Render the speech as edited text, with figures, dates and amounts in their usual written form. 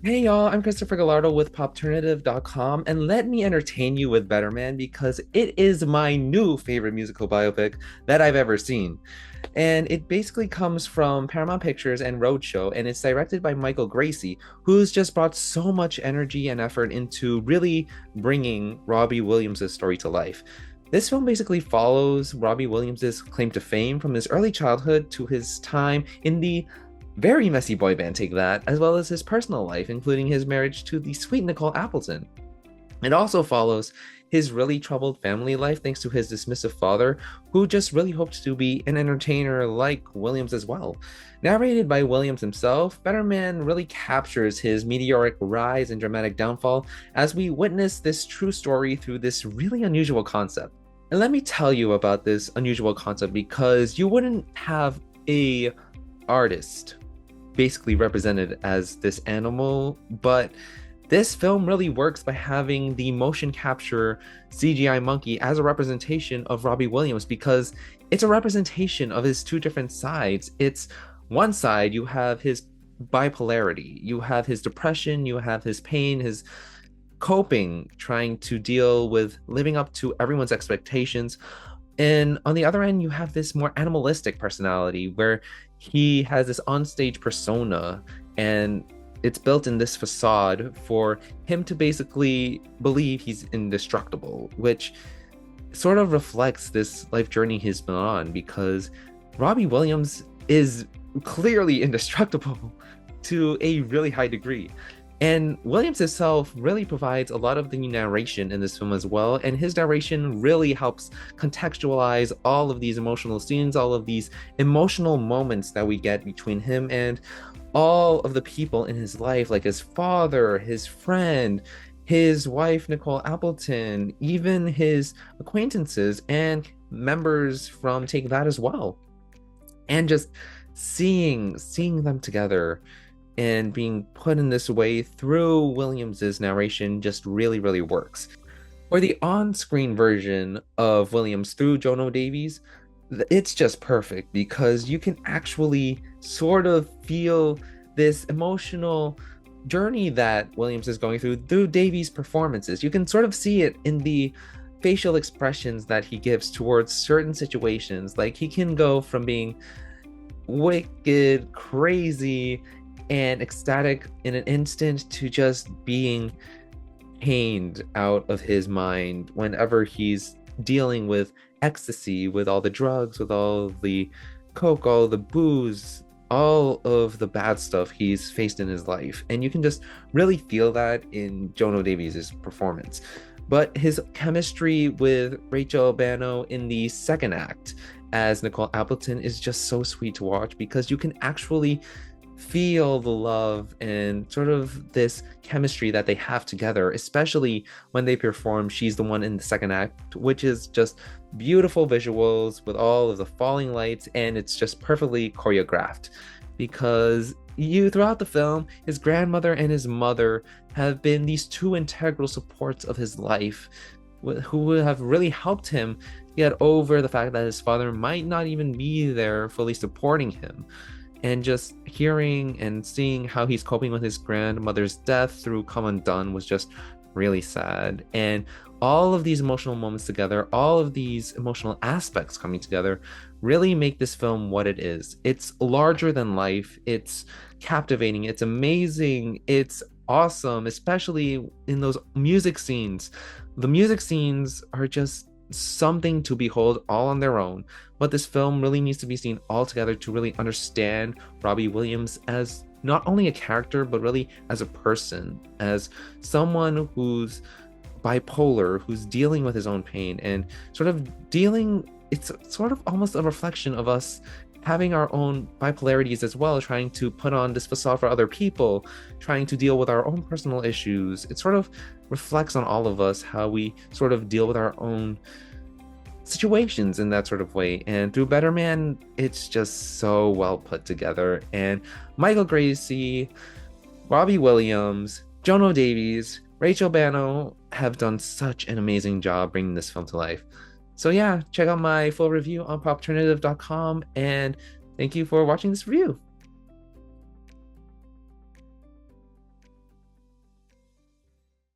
Hey y'all, I'm Christopher Gallardo with popternative.com, and let me entertain you with Better Man because it is my new favorite musical biopic that I've ever seen. And it basically comes from Paramount Pictures and Roadshow, and it's directed by Michael Gracey, who's just brought so much energy and effort into really bringing Robbie Williams' story to life. This film basically follows Robbie Williams' claim to fame from his early childhood to his time in the very messy boy band Take That, as well as his personal life, including his marriage to the sweet Nicole Appleton. It also follows his really troubled family life thanks to his dismissive father, who just really hoped to be an entertainer like Williams as well. Narrated by Williams himself, Better Man really captures his meteoric rise and dramatic downfall as we witness this true story through this really unusual concept. And let me tell you about this unusual concept because you wouldn't have a artist basically represented as this animal, but this film really works by having the motion capture CGI monkey as a representation of Robbie Williams because it's a representation of his two different sides. It's one side, you have his bipolarity, you have his depression, you have his pain, his coping, trying to deal with living up to everyone's expectations. And on the other end, you have this more animalistic personality where he has this onstage persona, and it's built in this facade for him to basically believe he's indestructible, which sort of reflects this life journey he's been on because Robbie Williams is clearly indestructible to a really high degree. And Williams himself really provides a lot of the narration in this film as well. And his narration really helps contextualize all of these emotional scenes, all of these emotional moments that we get between him and all of the people in his life, like his father, his friend, his wife, Nicole Appleton, even his acquaintances and members from Take That as well. And just seeing them together and being put in this way through Williams's narration just really works. For the on-screen version of Williams through Jono Davies, it's just perfect because you can actually sort of feel this emotional journey that Williams is going through Davies' performances. You can sort of see it in the facial expressions that he gives towards certain situations. Like he can go from being wicked, crazy, and ecstatic in an instant to just being pained out of his mind whenever he's dealing with ecstasy, with all the drugs, with all the coke, all the booze, all of the bad stuff he's faced in his life. And you can just really feel that in Jono Davies' performance. But his chemistry with Rachel Bano in the second act as Nicole Appleton is just so sweet to watch because you can actually feel the love and sort of this chemistry that they have together, especially when they perform She's the One in the second act, which is just beautiful visuals with all of the falling lights, and it's just perfectly choreographed because throughout the film, his grandmother and his mother have been these two integral supports of his life who have really helped him get over the fact that his father might not even be there fully supporting him. And just hearing and seeing how he's coping with his grandmother's death through Come Undone was just really sad. And all of these emotional moments together, all of these emotional aspects coming together really make this film what it is. It's larger than life. It's captivating. It's amazing. It's awesome, especially in those music scenes. The music scenes are just something to behold all on their own, but this film really needs to be seen all together to really understand Robbie Williams as not only a character but really as a person, as someone who's bipolar, who's dealing with his own pain and sort of dealing, it's sort of almost a reflection of us having our own bipolarities as well, trying to put on this facade for other people, trying to deal with our own personal issues. It sort of reflects on all of us, how we sort of deal with our own situations in that sort of way. And through Better Man, it's just so well put together. And Michael Gracey, Robbie Williams, Jono Davies, Rachel Bano have done such an amazing job bringing this film to life. So yeah, check out my full review on popternative.com, and thank you for watching this review.